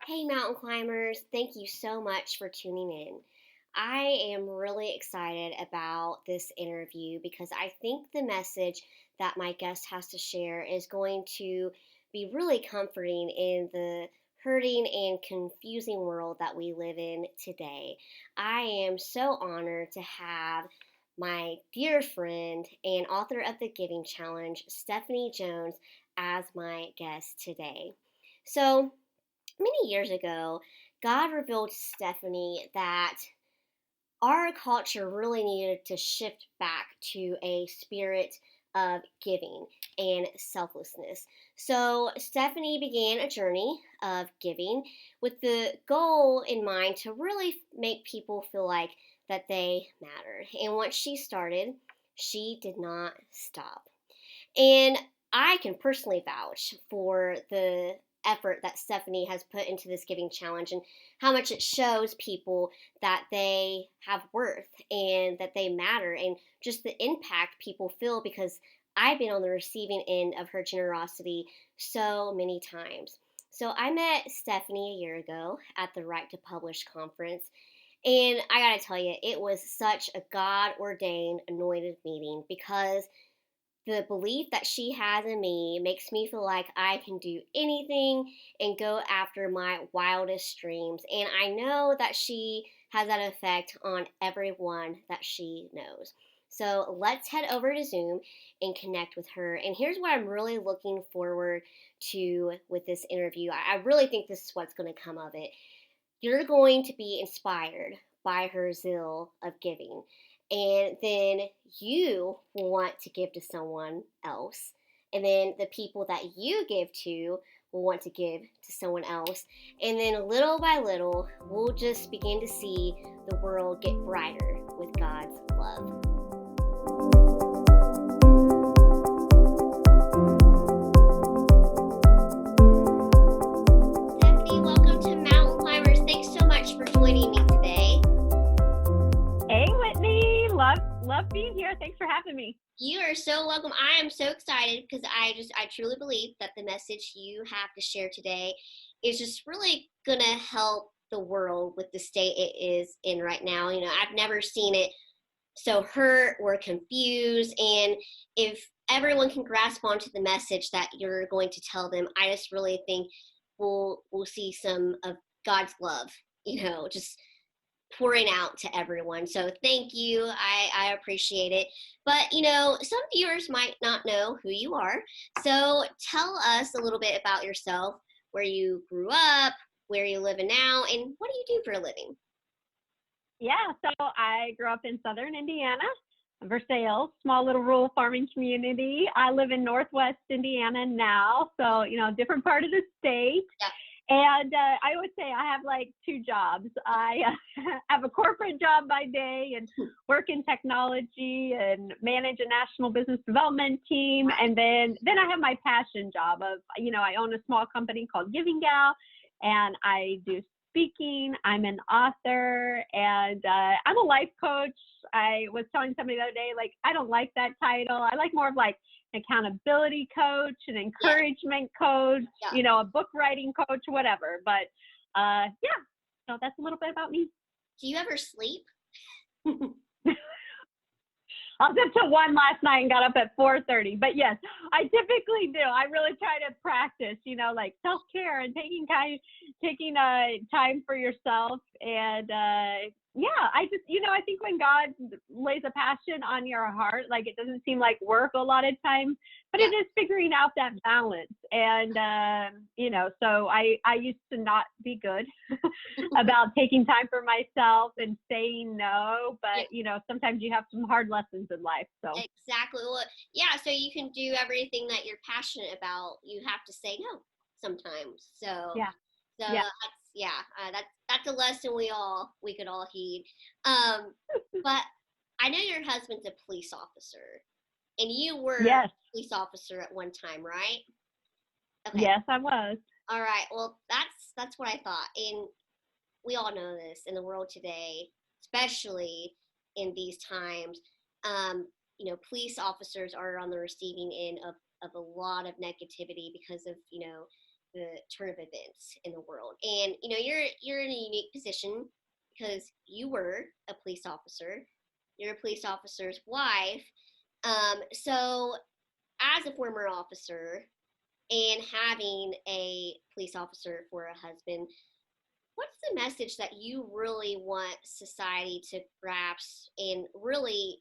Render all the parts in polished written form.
Hey, mountain climbers, thank you so much for tuning in. I am really excited about this interview because I think the message that my guest has to share is going to be really comforting in the hurting and confusing world that we live in today. I am so honored to have my dear friend and author of the Giving Challenge, Stephanie Jones, as my guest today. So, many years ago, God revealed to Stephanie that our culture really needed to shift back to a spirit of giving and selflessness. So Stephanie began a journey of giving with the goal in mind to really make people feel like that they mattered. And once she started, she did not stop. And I can personally vouch for the effort that Stephanie has put into this giving challenge and how much it shows people that they have worth and that they matter and just the impact people feel because I've been on the receiving end of her generosity so many times. So I met Stephanie a year ago at the Right to Publish conference. And I gotta tell you, it was such a God ordained anointed meeting because the belief that she has in me makes me feel like I can do anything and go after my wildest dreams. And I know that she has that effect on everyone that she knows. So let's head over to Zoom and connect with her. And here's what I'm really looking forward to with this interview. I really think this is what's going to come of it. You're going to be inspired by her zeal of giving. And then you will want to give to someone else. And then the people that you give to will want to give to someone else. And then little by little, we'll just begin to see the world get brighter with God's love. Stephanie, welcome to Mountain Climbers. Thanks so much for joining me today. Hey, Whitney. Love being here. Thanks for having me. You are so welcome. I am so excited because I truly believe that the message you have to share today is just really gonna help the world with the state it is in right now. I've never seen it so hurt or confused, and if everyone can grasp onto the message that you're going to tell them, I just really think we'll see some of God's love, just pouring out to everyone. So thank you. I appreciate it. But, some viewers might not know who you are. So tell us a little bit about yourself, where you grew up, where you live in now, and what do you do for a living? Yeah, so I grew up in southern Indiana, Versailles, small little rural farming community. I live in northwest Indiana now, so, different part of the state. Yeah. And I always say I have like two jobs. I have a corporate job by day and work in technology and manage a national business development team. And then I have my passion job of, I own a small company called Giving Gal, and I do speaking. I'm an author, and I'm a life coach. I was telling somebody the other day, like, I don't like that title. I like more of like accountability coach, an encouragement coach, a book writing coach, whatever. But yeah, so that's a little bit about me. Do you ever sleep? I was up till 1 last night and got up at 4:30. But yes, I typically do. I really try to practice, like self-care and taking time for yourself. And yeah, I just, I think when God lays a passion on your heart, like it doesn't seem like work a lot of times, but it is figuring out that balance. And, so I used to not be good about taking time for myself and saying no, but, sometimes you have some hard lessons in life. So Exactly. Well, yeah, so you can do everything that you're passionate about. You have to say no sometimes. So yeah. that's a lesson we could all heed. But I know your husband's a police officer, and you were a police officer at one time, right? Okay. Yes, I was. All right. Well, that's what I thought, and we all know this in the world today, especially in these times. Police officers are on the receiving end of a lot of negativity because of the turn of events in the world. And you're in a unique position because you were a police officer. You're a police officer's wife. So as a former officer and having a police officer for a husband, what's the message that you really want society to grasp and really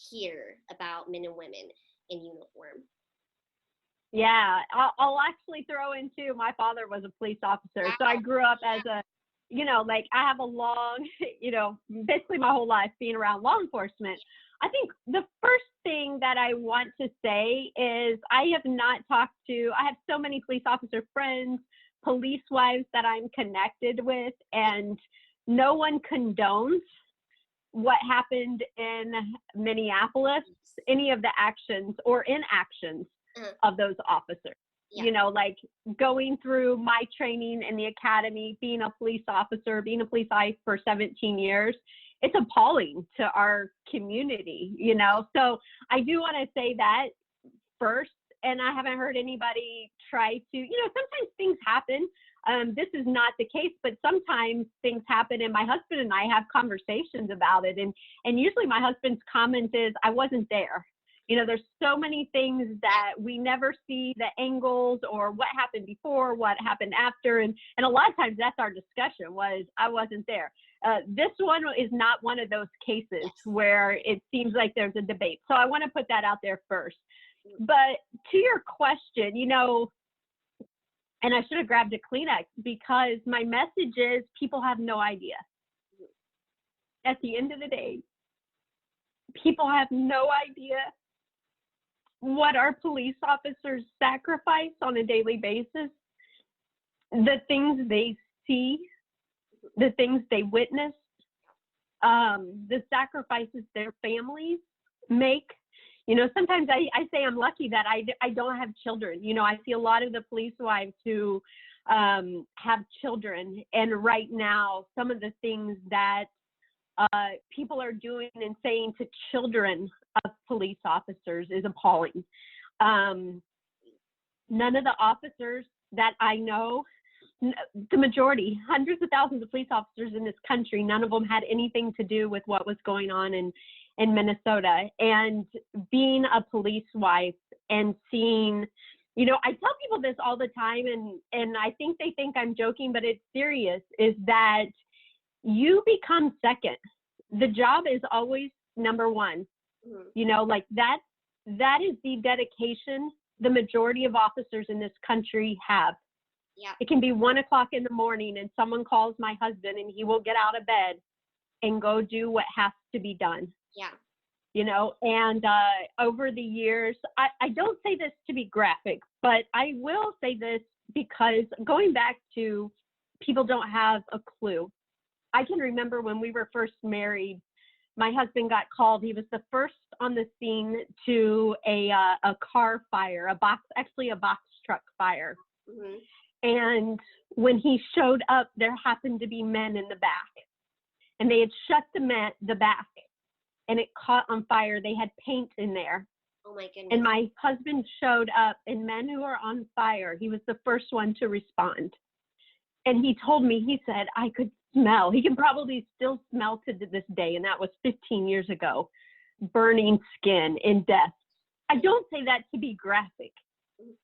hear about men and women in uniform? Yeah, I'll actually throw in too. My father was a police officer, so I Wow. grew up as a, like I have a long, basically my whole life being around law enforcement. I think the first thing that I want to say is I have so many police officer friends, police wives that I'm connected with, and no one condones what happened in Minneapolis, any of the actions or inactions Uh-huh. of those officers. Yeah. Like going through my training in the academy, being a police officer, being a police wife for 17 years, it's appalling to our community, So I do want to say that first, and I haven't heard anybody try to, sometimes things happen. This is not the case, but sometimes things happen, and my husband and I have conversations about it. And usually my husband's comment is, I wasn't there. There's so many things that we never see the angles or what happened before, what happened after. And a lot of times that's our discussion was, I wasn't there. This one is not one of those cases where it seems like there's a debate. So I want to put that out there first. But to your question, and I should have grabbed a Kleenex because my message is people have no idea. At the end of the day, people have no idea what our police officers sacrifice on a daily basis, the things they see, the things they witness, the sacrifices their families make. Sometimes I say I'm lucky that I don't have children. I see a lot of the police wives who have children. And right now, some of the things that people are doing and saying to children of police officers is appalling. None of the officers that I know, the majority, hundreds of thousands of police officers in this country, none of them had anything to do with what was going on in Minnesota. And being a police wife and seeing, I tell people this all the time, and I think they think I'm joking, but it's serious, is that you become second. The job is always number one. Like that is the dedication the majority of officers in this country have. Yeah. It can be 1:00 in the morning and someone calls my husband and he will get out of bed and go do what has to be done. Yeah. And over the years, I don't say this to be graphic, but I will say this because going back to people don't have a clue. I can remember when we were first married, my husband got called. He was the first on the scene to a car fire, a box truck fire. Mm-hmm. And when he showed up, there happened to be men in the back, and they had shut the back, and it caught on fire. They had paint in there. Oh my goodness. And my husband showed up, and men who are on fire, he was the first one to respond. And he told me, he said, I could smell. He can probably still smell to this day, and that was 15 years ago, burning skin and death. I don't say that to be graphic,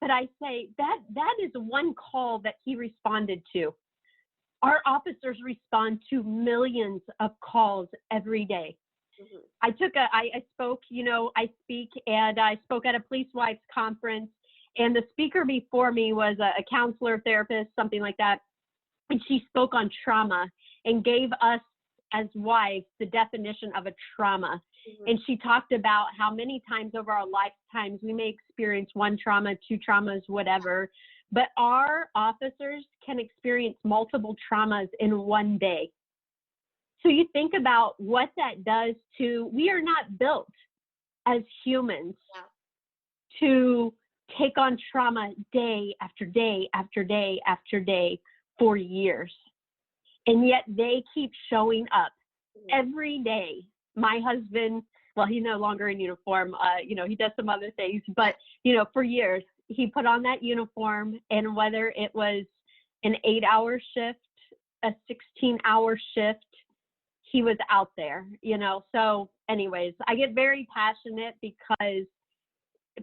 but I say that is one call that he responded to. Our officers respond to millions of calls every day. Mm-hmm. I spoke at a police wives conference, and the speaker before me was a counselor, therapist, something like that. And she spoke on trauma and gave us as wives the definition of a trauma. Mm-hmm. And she talked about how many times over our lifetimes we may experience one trauma, two traumas, whatever, but our officers can experience multiple traumas in one day. So you think about what that does to, we are not built as humans to take on trauma day after day after day after day for years. And yet they keep showing up every day. My husband, well, he's no longer in uniform, he does some other things, but, for years, he put on that uniform, and whether it was an 8-hour shift, a 16-hour shift, he was out there, you know? So anyways, I get very passionate because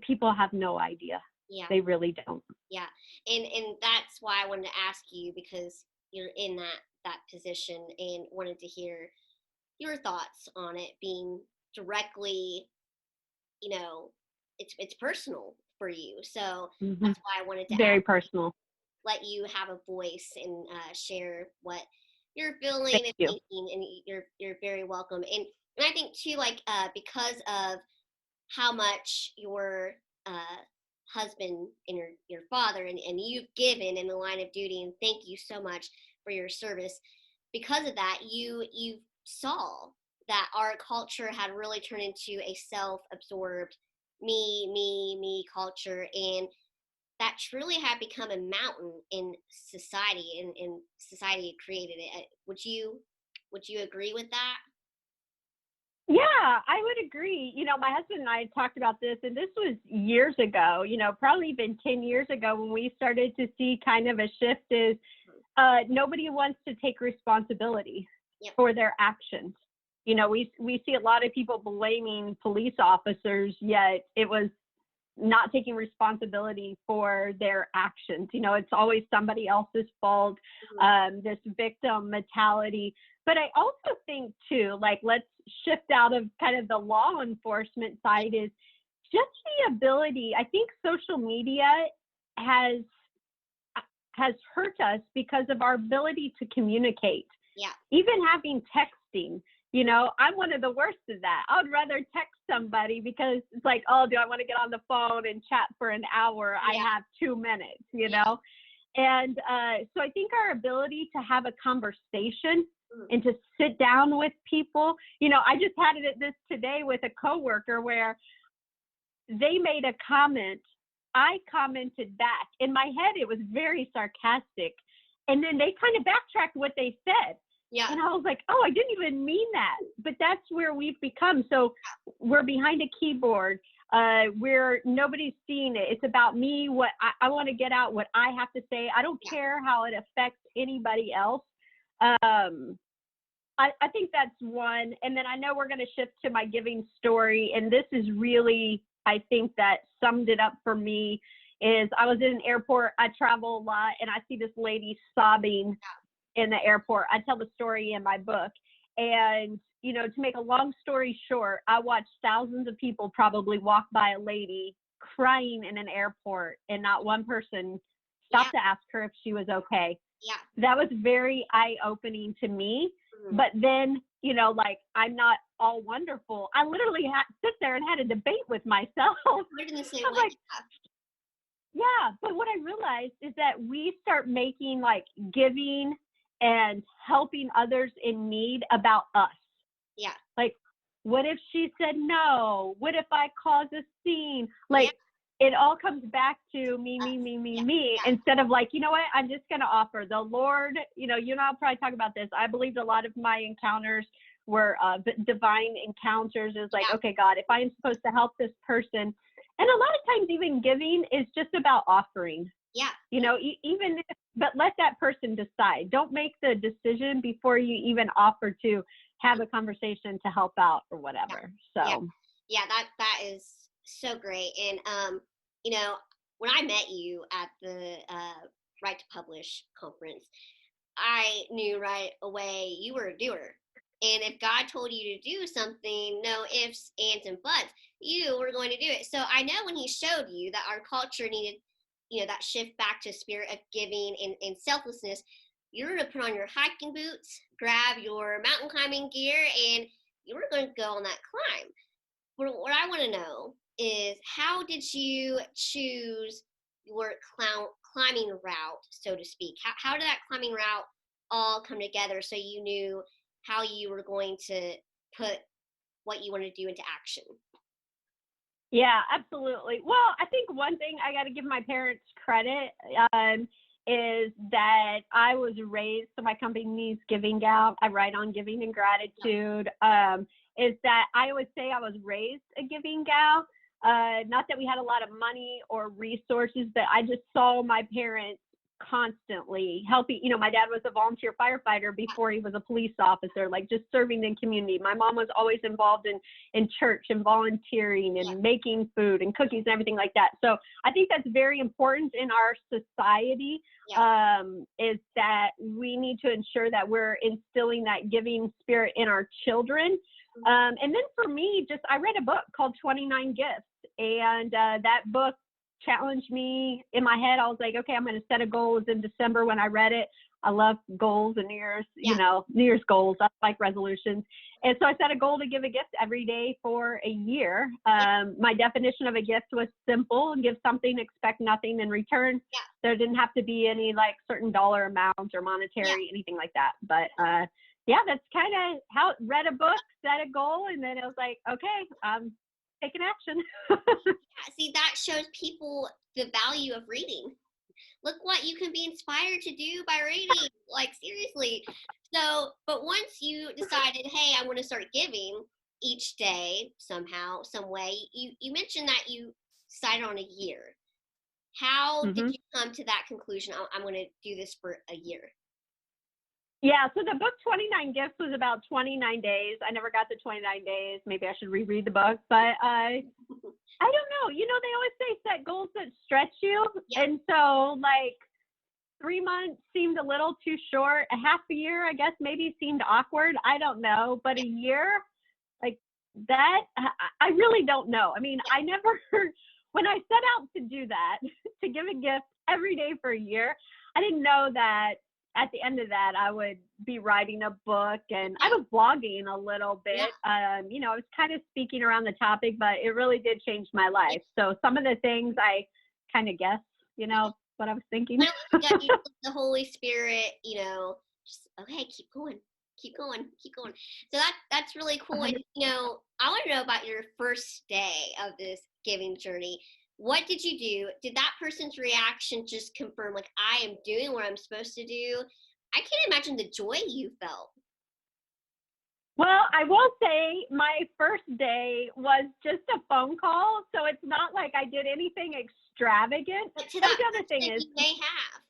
people have no idea. Yeah. They really don't. Yeah. And that's why I wanted to ask you, because you're in that position, and wanted to hear your thoughts on it being directly, it's personal for you. So Hmm. that's why I wanted to Very personal. let you have a voice and share what you're feeling Thank and you. thinking, and you're very welcome. And I think too, like because of how much your uh, husband and your father and you've given in the line of duty, and thank you so much for your service. Because of that, you saw that our culture had really turned into a self-absorbed me culture, and that truly had become a mountain in society, and society created it. Would you agree with that? Yeah, I would agree. You know, my husband and I talked about this, and this was years ago, you know, probably even 10 years ago when we started to see kind of a shift is nobody wants to take responsibility Yep. for their actions. You know, we see a lot of people blaming police officers, yet it was not taking responsibility for their actions. You know, it's always somebody else's fault, Mhm. this victim mentality. But I also think too, like, let's shift out of kind of the law enforcement side, is just the ability. I think social media has hurt us because of our ability to communicate. Yeah. Even having texting, you know, I'm one of the worst of that. I would rather text somebody because it's like, oh, do I want to get on the phone and chat for an hour? I Yeah. have 2 minutes, you Yeah. know? And so I think our ability to have a conversation Mhm. and to sit down with people, you know, I just had this today with a coworker where they made a comment. I commented back. In my head, it was very sarcastic. And then they kind of backtracked what they said. Yeah. And I was like, oh, I didn't even mean that. But that's where we've become. So we're behind a keyboard. Where nobody's seeing it. It's about me, what I want to get out, what I have to say. I don't care how it affects anybody else. I think that's one. And then I know we're going to shift to my giving story. And this is really, I think that summed it up for me, is I was in an airport. I travel a lot, and I see this lady sobbing in the airport. I tell the story in my book. And, you know, to make a long story short, I watched thousands of people probably walk by a lady crying in an airport, and not one person stopped to ask her if she was okay. Yeah. That was very eye-opening to me. Mhm. But then, you know, like, I'm not all wonderful. I literally had to sit there and had a debate with myself. We're in the same I'm way. like, yeah, but what I realized is that we start making like giving and helping others in need about us. Yeah. Like, what if she said no? What if I cause a scene? Yeah. Like, it all comes back to me, Yeah. me, Yeah. instead of like, you know what, I'm just going to offer the Lord, you know, you and I'll probably talk about this. I believed a lot of my encounters were divine encounters. Is like, Yeah. okay, God, if I'm supposed to help this person, and a lot of times even giving is just about offering, Yeah. you know, even if, but let that person decide. Don't make the decision before you even offer to have a conversation to help out or whatever. Yeah. So Yeah. That is so great. And when I met you at the Right to Publish conference, I knew right away you were a doer. And if God told you to do something, no ifs, ands, and buts, you were going to do it. So I know when He showed you that our culture needed, that shift back to a spirit of giving and selflessness, you were going to put on your hiking boots, grab your mountain climbing gear, and you were going to go on that climb. But what I want to know is, how did you choose your climbing route, so to speak? How did that climbing route all come together so you knew how you were going to put what you wanted to do into action? yeah, absolutely. Well, I think one thing I got to give my parents credit is that I was raised, so my company's Giving Gal. I write on giving and gratitude. Is that I always say I was raised a giving gal. Not that we had a lot of money or resources, but I just saw my parents constantly helping. You know, my dad was a volunteer firefighter before he was a police officer, like just serving the community. My mom was always involved in church and volunteering Yeah. and making food and cookies and everything like that. So I think that's very important in our society, Yeah. is that we need to ensure that we're instilling that giving spirit in our children. And then for me, just I read a book called 29 Gifts, and that book challenged me in my head. I was like, okay, I'm going to set a goal. It was in December when I read it. I love goals and New Year's, Yeah. New Year's goals. I like resolutions. And so I set a goal to give a gift every day for a year. My definition of a gift was simple: give something, expect nothing in return. Yeah. There didn't have to be any like certain dollar amount or monetary, anything like that. But yeah, that's kind of how read a book, set a goal, and then it was like, okay, taking action. See, that shows people the value of reading. Look what you can be inspired to do by reading. Like, seriously. So, but once you decided, hey, I want to start giving each day somehow, some way, you mentioned that you decided on a year. How did Mm-hmm. you come to that conclusion? I'm going to do this for a year. Yeah, so the book 29 Gifts was about 29 days. I never got the 29 days. Maybe I should reread the book, but I don't know. You know, they always say set goals that stretch you. Yeah. And so like 3 months seemed a little too short. A half a year, I guess, maybe seemed awkward. I don't know. But a year, like that, I really don't know. I mean, I never, when I set out to do that, to give a gift every day for a year, I didn't know that at the end of that, I would be writing a book, and I was blogging a little bit. You know, I was kind of speaking around the topic, but it really did change my life. So some of the things I kind of guessed, you know, what I was thinking. The Holy Spirit, you know, just okay, keep going, keep going, keep going. So that's really cool. And you know, I want to know about your first day of this giving journey. What did you do? Did that person's reaction just confirm, like, I am doing what I'm supposed to do? I can't imagine the joy you felt. Well, I will say my first day was just a phone call, so it's not like I did anything extravagant. But to That's that the other thing person, is, you may have.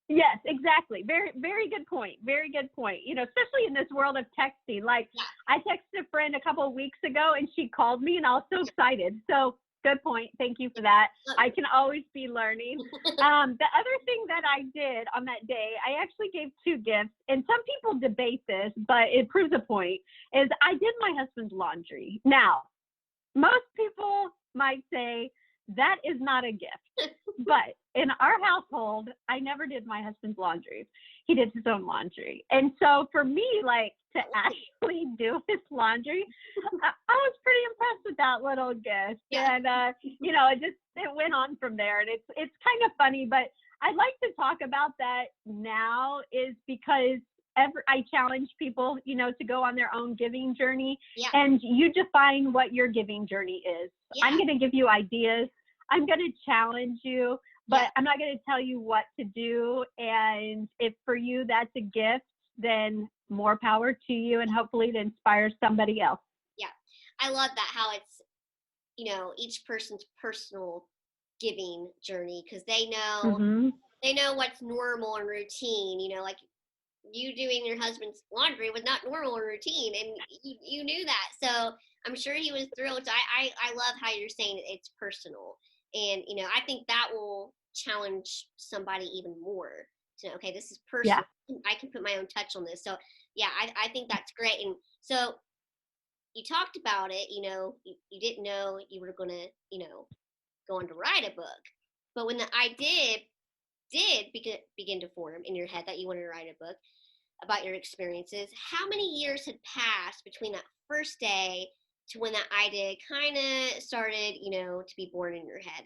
yes, exactly. Very, very good point. Very good point. You know, especially in this world of texting. Like, Yeah. I texted a friend a couple of weeks ago, and she called me, and I was so excited. So, good point. Thank you for that. I can always be learning. The other thing that I did on that day, I actually gave 2 gifts, and some people debate this, but it proves a point, is I did my husband's laundry. Now, most people might say that is not a gift, but in our household, I never did my husband's laundry. He did his own laundry. And so for me, like, to actually do his laundry, I was pretty impressed with that little gift. Yeah. And, you know, it went on from there. And it's kind of funny, but I'd like to talk about that now is because I challenge people, you know, to go on their own giving journey, and you define what your giving journey is. I'm going to give you ideas. I'm going to challenge you, but I'm not going to tell you what to do. And if for you that's a gift, then more power to you, and hopefully it inspires somebody else. Yeah. I love that, how it's, you know, each person's personal giving journey, because they know what's normal and routine. You know, like you doing your husband's laundry was not normal or routine, and you knew that. So I'm sure he was thrilled. So I love how you're saying it's personal, and you know, I think that will challenge somebody even more to know, okay, this is personal. I can put my own touch on this. So yeah, I think that's great. And so you talked about it, you know, you didn't know you were going to, you know, go on to write a book, but when the idea did begin to form in your head that you wanted to write a book about your experiences, how many years had passed between that first day to when that idea kind of started, you know, to be born in your head?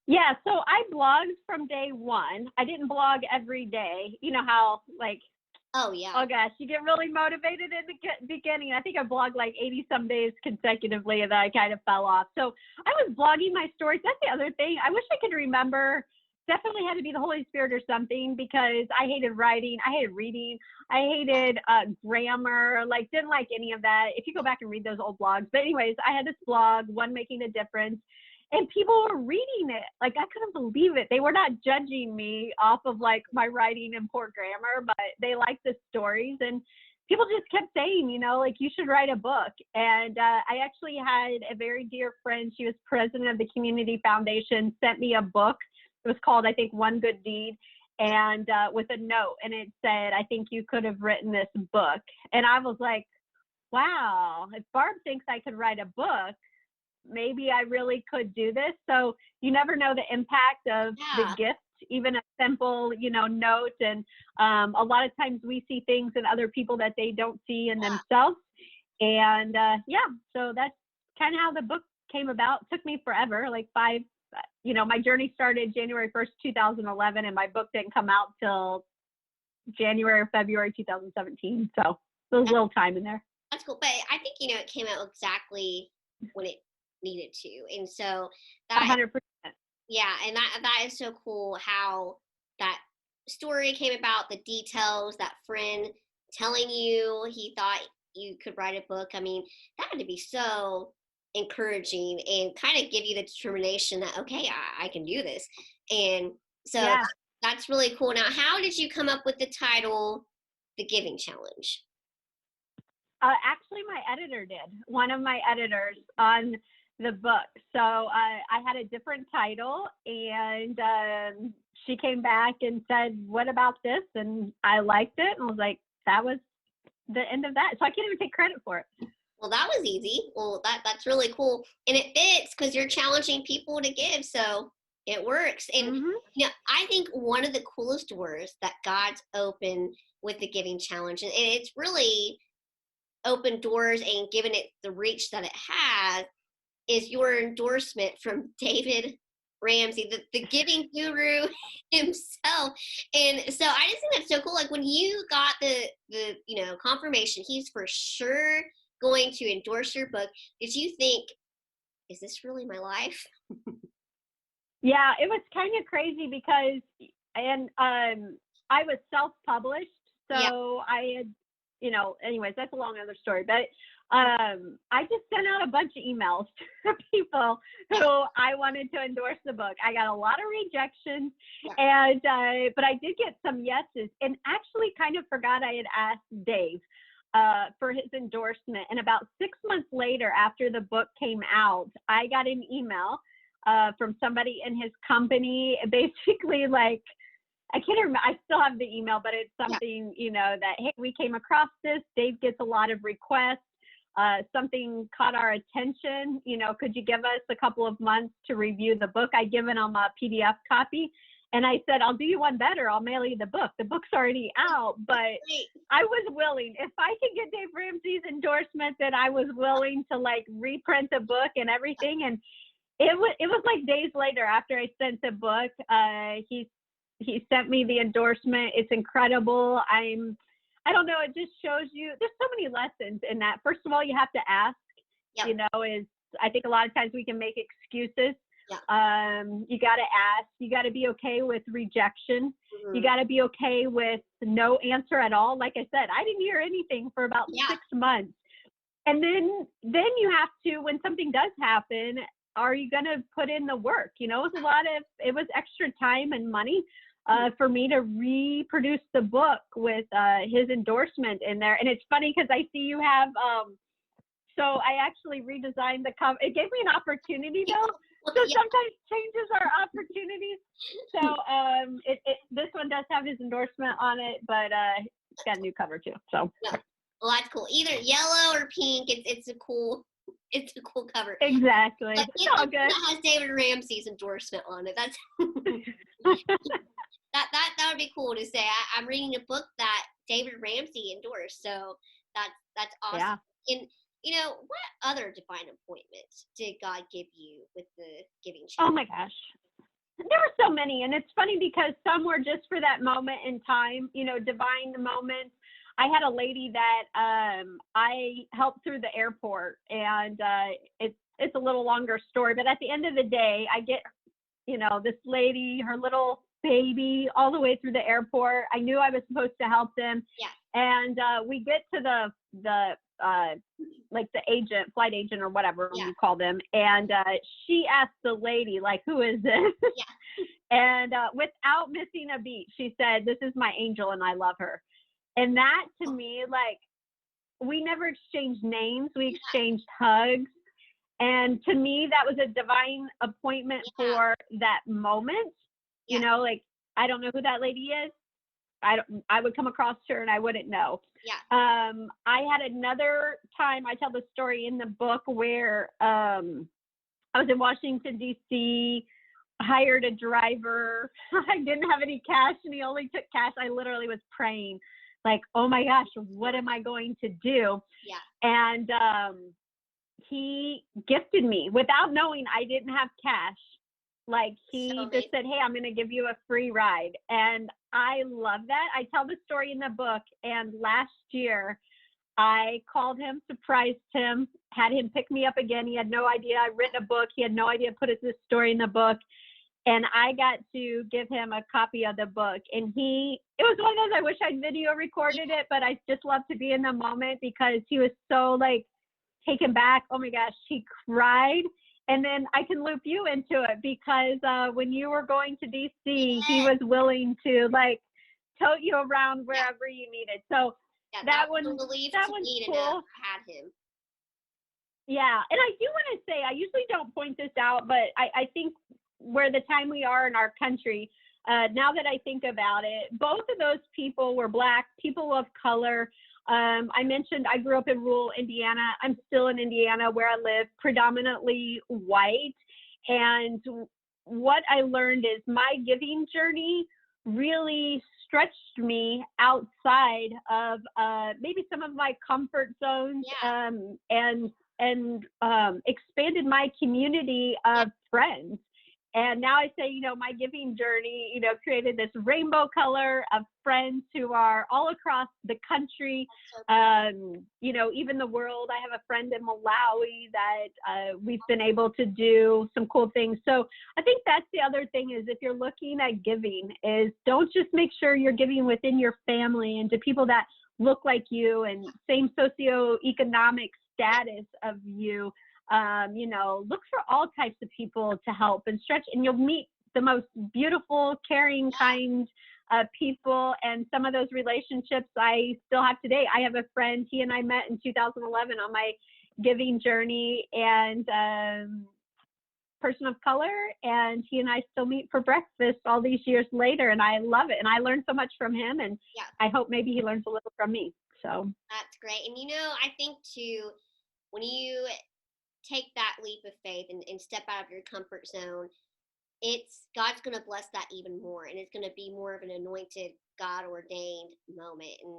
Yeah, so I blogged from day one. I didn't blog every day. You know how, like, oh yeah, oh gosh, you get really motivated in the beginning. I think I blogged like 80 some days consecutively, and then I kind of fell off. So I was blogging my stories. That's the other thing. I wish I could remember definitely had to be the Holy Spirit or something, because I hated writing, I hated reading, I hated grammar, like didn't like any of that. If you go back and read those old blogs, but anyways, I had this blog, One Making a Difference, and people were reading it. Like I couldn't believe it. They were not judging me off of like my writing and poor grammar, but they liked the stories, and people just kept saying, like you should write a book. And I actually had a very dear friend. She was president of the community foundation, sent me a book. It was called, I think, One Good Deed, and with a note, and it said, I think you could have written this book. And I was like, wow, if Barb thinks I could write a book, maybe I really could do this. So you never know the impact of the Yeah. gift, even a simple, note. And a lot of times we see things in other people that they don't see in themselves. And so that's kind of how the book came about. It took me forever, like my journey started January 1st, 2011, and my book didn't come out till January or February 2017. So there was a little time in there. That's cool. But I think, it came out exactly when it needed to. And so that, 100%. yeah, and that is so cool how that story came about, the details, that friend telling you he thought you could write a book. I mean, that had to be so encouraging and kind of give you the determination that, okay, I can do this. And so Yeah. that's really cool. Now, how did you come up with the title, The Giving Challenge? Actually, my editor did. One of my editors on the book. So I had a different title, and she came back and said, "What about this?" And I liked it, and was like, "That was the end of that." So I can't even take credit for it. Well, that was easy. Well, that's really cool, and it fits because you're challenging people to give, so it works. And Mm-hmm. I think one of the coolest doors that God's opened with the Giving Challenge, and it's really opened doors and given it the reach that it has, is your endorsement from David Ramsey, the giving guru himself. And so I just think that's so cool. Like when you got the confirmation he's for sure going to endorse your book, did you think, is this really my life? Yeah, it was kind of crazy because, and I was self-published, Yeah. so I had, anyways, that's a long other story. But I just sent out a bunch of emails to people who I wanted to endorse the book. I got a lot of rejections, and but I did get some yeses, and actually kind of forgot I had asked Dave for his endorsement. And about 6 months later, after the book came out, I got an email from somebody in his company, basically like, I can't remember, I still have the email, but it's something, that, hey, we came across this, Dave gets a lot of requests, something caught our attention, could you give us a couple of months to review the book? I'd given him a PDF copy, and I said, I'll do you one better, I'll mail you the book. The book's already out, but I was willing, if I could get Dave Ramsey's endorsement, that I was willing to like reprint the book and everything. And it was like days later after I sent the book, he sent me the endorsement. It's incredible. I don't know, it just shows you, there's so many lessons in that. First of all, you have to ask, is, I think a lot of times we can make excuses. You got to ask, you got to be okay with rejection. You got to be okay with no answer at all. Like I said, I didn't hear anything for about 6 months. And then you have to, when something does happen, are you going to put in the work? It was extra time and money for me to reproduce the book with his endorsement in there. And it's funny because I see you have, so I actually redesigned the cover. It gave me an opportunity though. So sometimes changes are opportunities. So this one does have his endorsement on it, but it's got a new cover too. So. Well, that's cool. Either yellow or pink. It's a cool cover. Exactly. But it's all good. That has David Ramsey's endorsement on it. That's that would be cool to say. I'm reading a book that David Ramsey endorsed. So that's awesome. Yeah. And what other divine appointments did God give you with the Giving Challenge? Oh my gosh. There were so many, and it's funny because some were just for that moment in time, divine moments. I had a lady that I helped through the airport, and it's a little longer story, but at the end of the day, I get this lady, her little baby, all the way through the airport. I knew I was supposed to help them. Yeah. And we get to like the agent, flight agent or whatever Yeah. you call them. And she asked the lady, like, who is this? Yeah. And without missing a beat, she said, this is my angel and I love her. And that to me, like, we never exchanged names. We exchanged hugs. And to me, that was a divine appointment for that moment. Yeah. Like, I don't know who that lady is. I would come across her and I wouldn't know. Yeah. I had another time, I tell the story in the book, where I was in Washington, D.C., hired a driver. I didn't have any cash and he only took cash. I literally was praying, like, oh my gosh, what am I going to do? Yeah. And he gifted me without knowing I didn't have cash. Like, he just said, hey, I'm going to give you a free ride. And I love that. I tell the story in the book. And last year I called him, surprised him, had him pick me up again. He had no idea I'd written a book. He had no idea I put this story in the book. And I got to give him a copy of the book. And it was one of those, I wish I'd video recorded it, but I just love to be in the moment because he was so, like, taken back. Oh my gosh, he cried. And then I can loop you into it because when you were going to DC, he was willing to, like, tote you around wherever you needed. So that one's cool. Had him. Yeah, and I do want to say, I usually don't point this out, but I think where the time we are in our country, now that I think about it, both of those people were Black, people of color. I mentioned I grew up in rural Indiana. I'm still in Indiana where I live, predominantly white. And what I learned is my giving journey really stretched me outside of maybe some of my comfort zones, and expanded my community of friends. And now I say, my giving journey, created this rainbow color of friends who are all across the country, even the world. I have a friend in Malawi that we've been able to do some cool things. So I think that's the other thing is, if you're looking at giving, is don't just make sure you're giving within your family and to people that look like you and same socioeconomic status of you. Look for all types of people to help and stretch, and you'll meet the most beautiful, caring, kind people. And some of those relationships I still have today. I have a friend, he and I met in 2011 on my giving journey, and person of color, and he and I still meet for breakfast all these years later, and I love it. And I learned so much from him, and I hope maybe he learns a little from me. So that's great. And I think too, when you take that leap of faith and step out of your comfort zone, God's going to bless that even more, and it's going to be more of an anointed, God ordained moment. And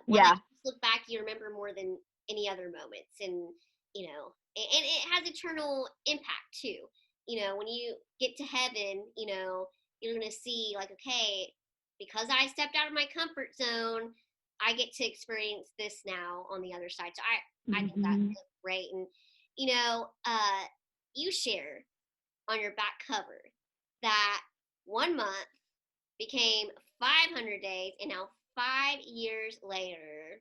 when you look back, you remember more than any other moments, and and it has eternal impact too. When you get to heaven, you're going to see, like, okay, because I stepped out of my comfort zone, I get to experience this now on the other side. So I think that's great. And you share on your back cover that 1 month became 500 days, and now 5 years later,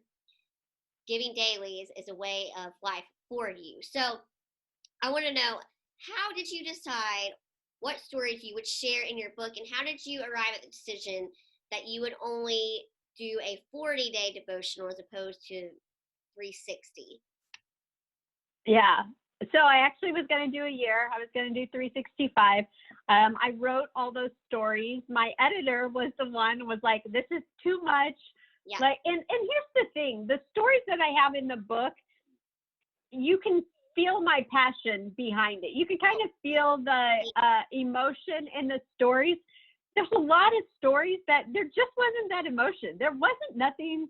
giving daily is a way of life for you. So I want to know, how did you decide what stories you would share in your book, and how did you arrive at the decision that you would only do a 40-day devotional as opposed to 360? Yeah. So I actually was going to do a year. I was going to do 365. I wrote all those stories. My editor was the one was like, this is too much. Yeah. Like, and here's the thing, the stories that I have in the book, you can feel my passion behind it. You can kind of feel the emotion in the stories. There's a lot of stories that there just wasn't that emotion. There wasn't nothing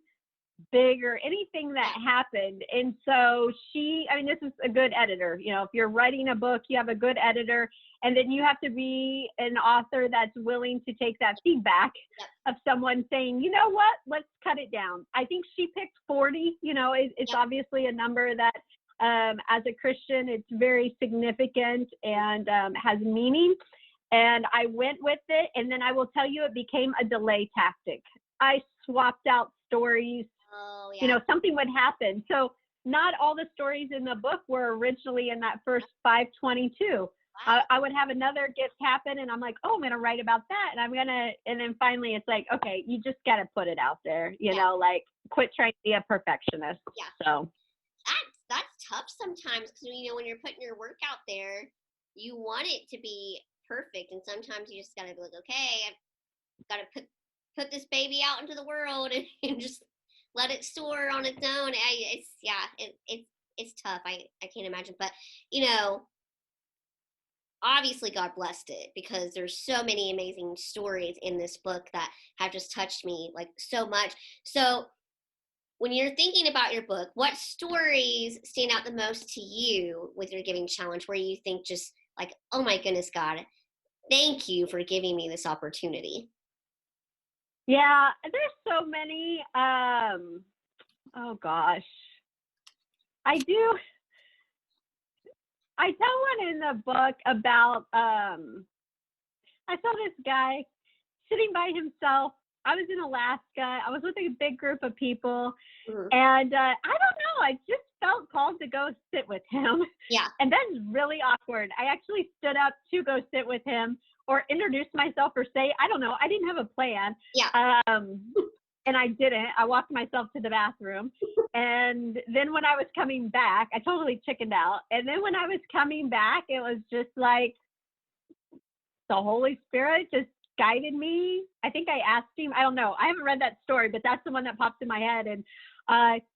big or anything that happened. And so this is a good editor. If you're writing a book, you have a good editor, and then you have to be an author that's willing to take that feedback of someone saying, you know what, let's cut it down. I think she picked 40. It's obviously a number that as a Christian, it's very significant and has meaning. And I went with it. And then I will tell you, it became a delay tactic. I swapped out stories. Oh, You yeah. know, something would happen. So not all the stories in the book were originally in that first 522. Wow. I would have another gift happen, and I'm like, oh, I'm going to write about that. And then finally it's like, okay, you just got to put it out there, Yeah. like quit trying to be a perfectionist. Yeah. So, That's tough sometimes because when you're putting your work out there, you want it to be perfect, and sometimes you just gotta be like, okay, I've got to put this baby out into the world and just let it soar on its own. It's yeah, it's tough. I can't imagine, but you know, obviously God blessed it because there's so many amazing stories in this book that have just touched me like so much. So when you're thinking about your book, what stories stand out the most to you with your giving challenge where you think just like, oh my goodness, God, thank you for giving me this opportunity? yeah, there's so many. Oh gosh, I do. I tell one in the book about I saw this guy sitting by himself. I was in Alaska. I was with a big group of people, Mhm. and I don't know. I just felt called to go sit with him, Yeah, and that's really awkward. I actually stood up to go sit with him or introduce myself or say, I don't know. I didn't have a plan, yeah, and I didn't. I walked myself to the bathroom, and then when I was coming back, I totally chickened out. And then when I was coming back, it was just like the Holy Spirit just guided me. I think I asked him, I don't know. I haven't read that story, but that's the one that pops in my head. And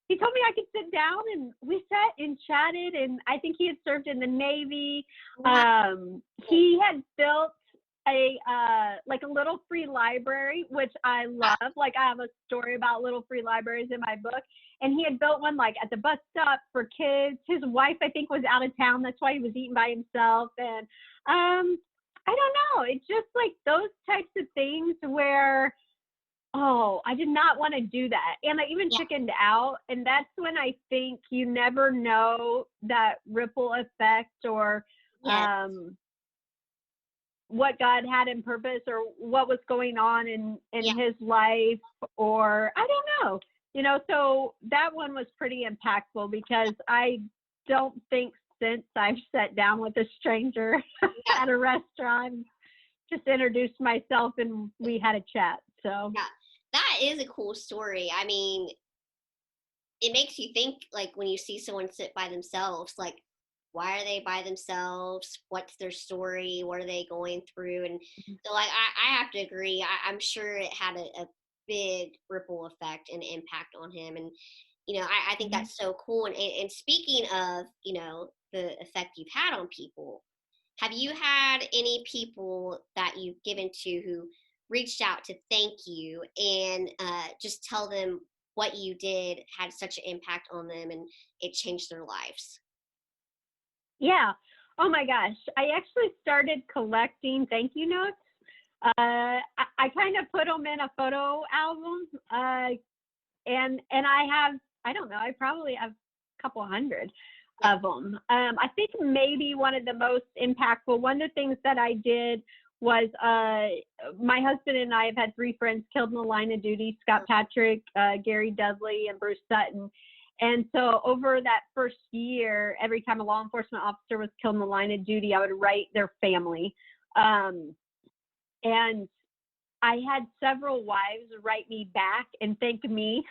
he told me I could sit down, and we sat and chatted. And I think he had served in the Navy. wow, He had built a like a little free library, which I love. Like I have a story about little free libraries in my book. And he had built one like at the bus stop for kids. His wife, I think, was out of town. That's why he was eating by himself. And I don't know. It's just like those types of things where, oh, I did not want to do that. And I even yeah, chickened out. And that's when I think you never know that ripple effect or yes, um, what God had in purpose or what was going on in yeah, his life, or I don't know. So that one was pretty impactful because I don't think since I've sat down with a stranger yeah, at a restaurant, just introduced myself and we had a chat. So yeah. That is a cool story. I mean, it makes you think like when you see someone sit by themselves, like why are they by themselves? What's their story? What are they going through? And so like I have to agree. I'm sure it had a big ripple effect and impact on him. And I think mhm. that's so cool. And speaking of, the effect you've had on people, have you had any people that you've given to who reached out to thank you and just tell them what you did had such an impact on them and it changed their lives? Yeah. Oh my gosh. I actually started collecting thank you notes. I kind of put them in a photo album. And I have, I don't know, I probably have a couple hundred Yeah. of them. I think maybe one of the most impactful, one of the things that I did was my husband and I have had three friends killed in the line of duty: Scott Patrick, Gary Dudley, and Bruce Sutton. And so over that first year, every time a law enforcement officer was killed in the line of duty, I would write their family. Um, and I had several wives write me back and thank me.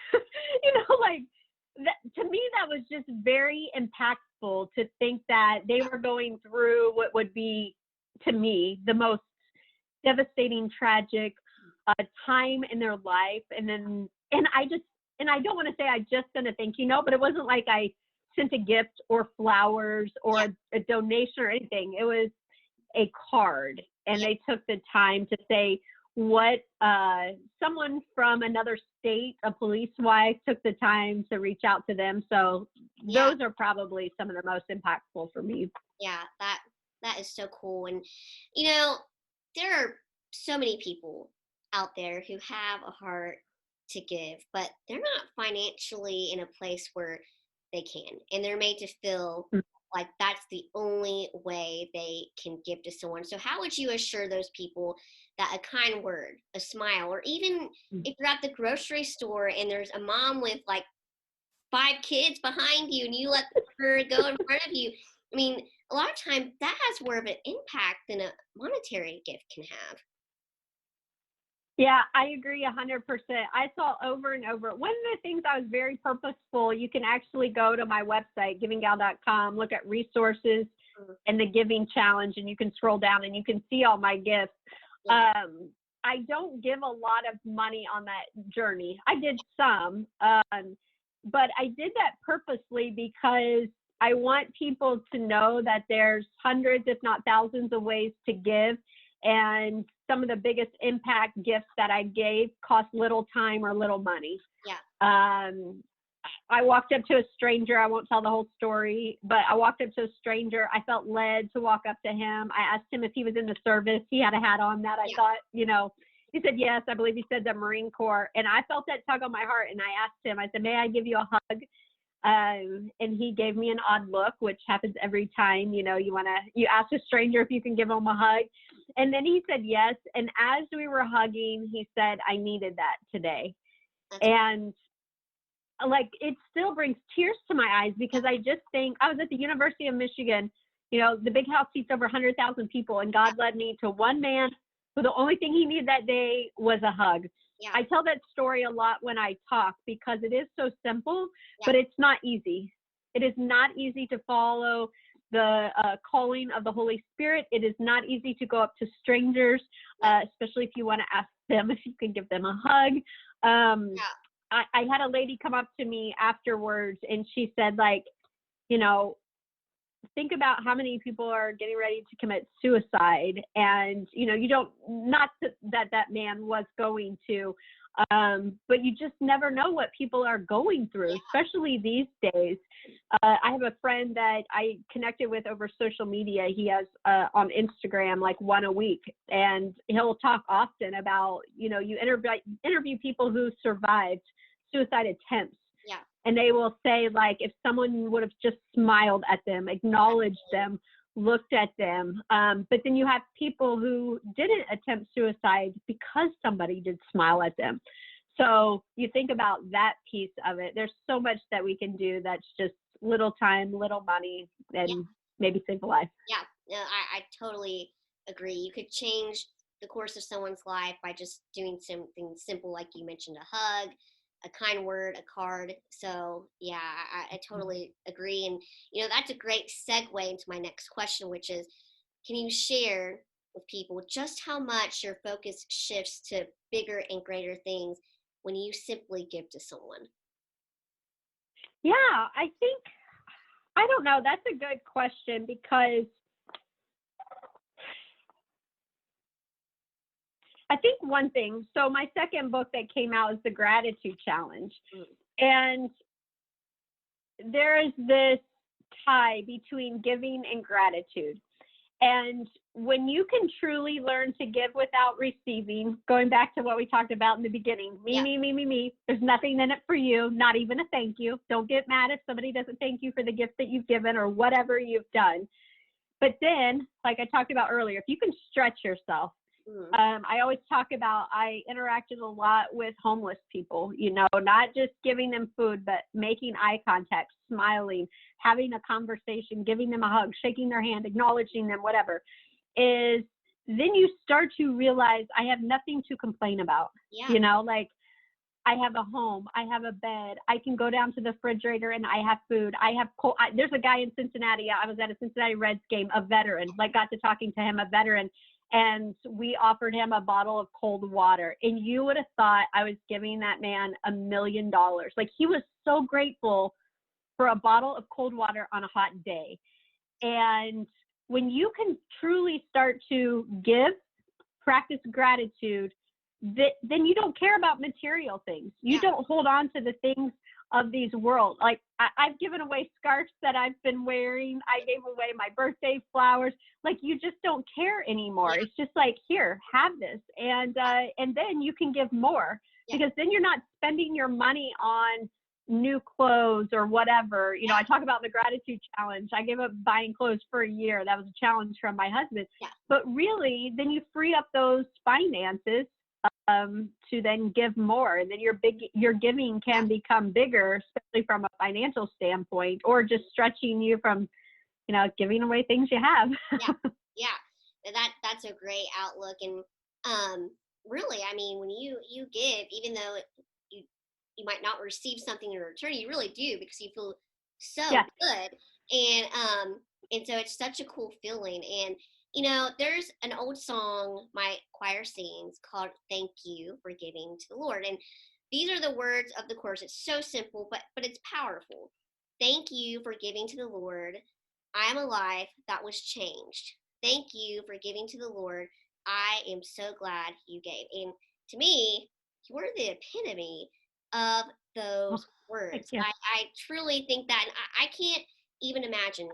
Like that, to me, that was just very impactful to think that they were going through what would be, to me, the most devastating, tragic time in their life. And I don't want to say I just sent a thank you note, but it wasn't like I sent a gift or flowers or Yeah. a donation or anything. It was a card, and Yeah. they took the time to say what someone from another state, a police wife, took the time to reach out to them. So Yeah. those are probably some of the most impactful for me. Yeah. That is so cool. And you know, there are so many people out there who have a heart to give, but they're not financially in a place where they can. And they're made to feel like that's the only way they can give to someone. So how would you assure those people that a kind word, a smile, or even if you're at the grocery store and there's a mom with like 5 kids behind you and you let her go in front of you, I mean, a lot of times that has more of an impact than a monetary gift can have. Yeah, I agree 100%. I saw over and over. One of the things I was very purposeful, you can actually go to my website, givinggal.com, look at resources Mhm. and the giving challenge, and you can scroll down and you can see all my gifts. Yeah. I don't give a lot of money on that journey. I did some, but I did that purposely because I want people to know that there's hundreds, if not thousands, of ways to give. And some of the biggest impact gifts that I gave cost little time or little money. Yeah. I walked up to a stranger. I won't tell the whole story, but I walked up to a stranger. I felt led to walk up to him. I asked him if he was in the service. He had a hat on that I Yeah. thought, he said yes. I believe he said the Marine Corps. And I felt that tug on my heart. And I asked him, I said, may I give you a hug? And he gave me an odd look, which happens every time, you ask a stranger if you can give them a hug. And then he said yes. And as we were hugging, he said, I needed that today. That's And like, it still brings tears to my eyes because I just think I was at the University of Michigan, the big house seats over 100,000 people. And God led me to one man who the only thing he needed that day was a hug. yeah. I tell that story a lot when I talk because it is so simple, Yeah. but it's not easy. It is not easy to follow the calling of the Holy Spirit. It is not easy to go up to strangers, especially if you want to ask them if you can give them a hug. Yeah. I had a lady come up to me afterwards and she said, think about how many people are getting ready to commit suicide. And, you don't, not that man was going to, but you just never know what people are going through, especially these days. I have a friend that I connected with over social media. He has on Instagram, like one a week, and he'll talk often about, you interview people who survived suicide attempts. Yeah. And they will say, like, if someone would have just smiled at them, acknowledged them, looked at them. But then you have people who didn't attempt suicide because somebody did smile at them. So you think about that piece of it. There's so much that we can do that's just little time, little money, and maybe save a life. Yeah. No, I totally agree. You could change the course of someone's life by just doing something simple, like you mentioned, a hug, a kind word, a card. So yeah, I totally agree. And that's a great segue into my next question, which is, can you share with people just how much your focus shifts to bigger and greater things when you simply give to someone? Yeah, I don't know. That's a good question because I think one thing, so my second book that came out is the Gratitude Challenge. And there is this tie between giving and gratitude. And when you can truly learn to give without receiving, going back to what we talked about in the beginning, me, there's nothing in it for you, not even a thank you. Don't get mad if somebody doesn't thank you for the gift that you've given or whatever you've done. But then, like I talked about earlier, if you can stretch yourself, I always talk about, I interacted a lot with homeless people, not just giving them food, but making eye contact, smiling, having a conversation, giving them a hug, shaking their hand, acknowledging them, whatever, is then you start to realize I have nothing to complain about. Like I have a home, I have a bed, I can go down to the refrigerator and I have food, I have cold. There's a guy in Cincinnati, I was at a Cincinnati Reds game, a veteran, like got to talking to him, a veteran. And we offered him a bottle of cold water. And you would have thought I was giving that man $1 million. Like he was so grateful for a bottle of cold water on a hot day. And when you can truly start to give, practice gratitude, then you don't care about material things. You don't hold on to the things of these world. Like I've given away scarves that I've been wearing. I gave away my birthday flowers. Like you just don't care anymore. It's just like, here, have this. And then you can give more because then you're not spending your money on new clothes or whatever. I talk about the gratitude challenge. I gave up buying clothes for a year. That was a challenge from my husband. Yeah. But really, then you free up those finances to then give more. And then your giving can become bigger, especially from a financial standpoint, or just stretching you from, giving away things you have. Yeah. That's a great outlook. And really, I mean, when you give, even though you might not receive something in return, you really do, because you feel so good. And so it's such a cool feeling. And there's an old song my choir sings called "Thank You for Giving to the Lord," and these are the words of the chorus. It's so simple, but it's powerful. Thank you for giving to the Lord. I am a life that was changed. Thank you for giving to the Lord. I am so glad you gave. And to me, you are the epitome of those words. I truly think that, and I can't even imagine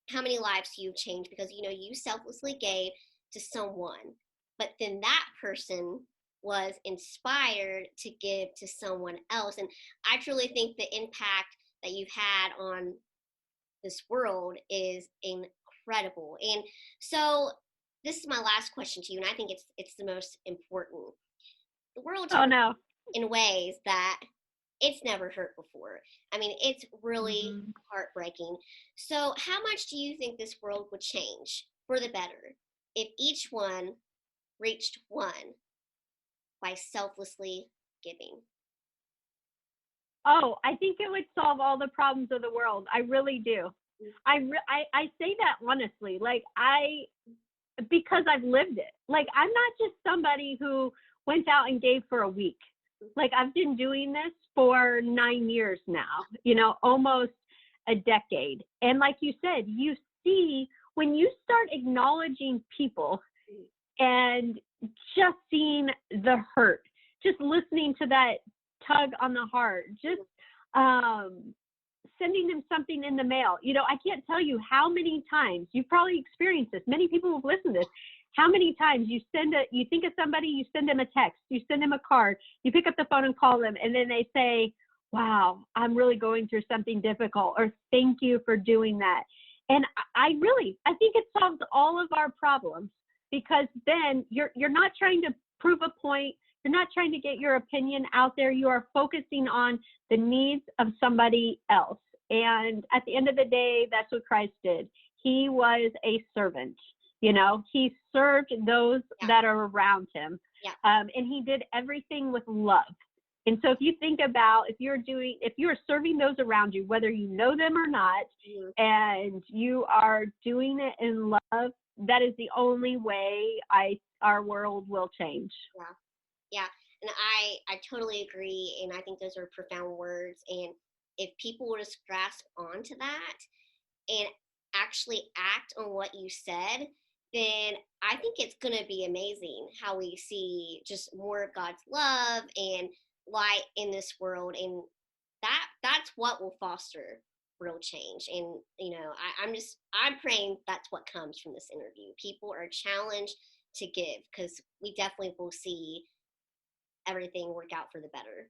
how many lives you've changed, because you selflessly gave to someone, but then that person was inspired to give to someone else. And I truly think the impact that you've had on this world is incredible. And so this is my last question to you, and I think it's the most important. The world's in ways that it's never hurt before. I mean, it's really heartbreaking. So how much do you think this world would change for the better if each one reached one by selflessly giving? Oh, I think it would solve all the problems of the world. I really do. I say that honestly, because I've lived it. Like, I'm not just somebody who went out and gave for a week. Like, I've been doing this for 9 years now, almost a decade. And like you said, you see, when you start acknowledging people and just seeing the hurt, just listening to that tug on the heart, just sending them something in the mail. I can't tell you how many times, you've probably experienced this, many people have listened to this, how many times you think of somebody, you send them a text, you send them a card, you pick up the phone and call them, and then they say, wow, I'm really going through something difficult, or thank you for doing that. And I think it solves all of our problems, because then you're not trying to prove a point. You're not trying to get your opinion out there. You are focusing on the needs of somebody else. And at the end of the day, that's what Christ did. He was a servant. He served those that are around him. And he did everything with love. And so if you think about, if you're serving those around you, whether you know them or not, and you are doing it in love, that is the only way our world will change. Yeah. And I totally agree. And I think those are profound words. And if people would just grasp onto that and actually act on what you said, then I think it's going to be amazing how we see just more of God's love and light in this world. And that's what will foster real change. And, I'm praying that's what comes from this interview. People are challenged to give, because we definitely will see everything work out for the better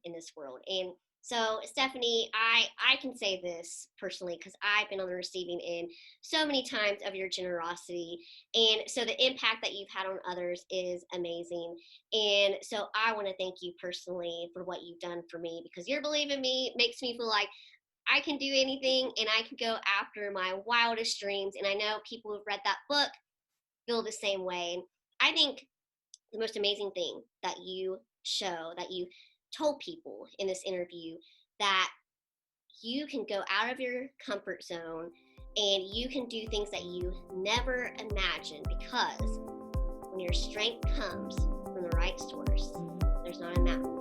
in this world. And so, Stephanie, I can say this personally, because I've been on the receiving end so many times of your generosity. And so the impact that you've had on others is amazing. And so I want to thank you personally for what you've done for me, because your belief in me makes me feel like I can do anything and I can go after my wildest dreams. And I know people who've read that book feel the same way. And I think the most amazing thing that you told people in this interview, that you can go out of your comfort zone and you can do things that you never imagined, because when your strength comes from the right source, there's not a mountain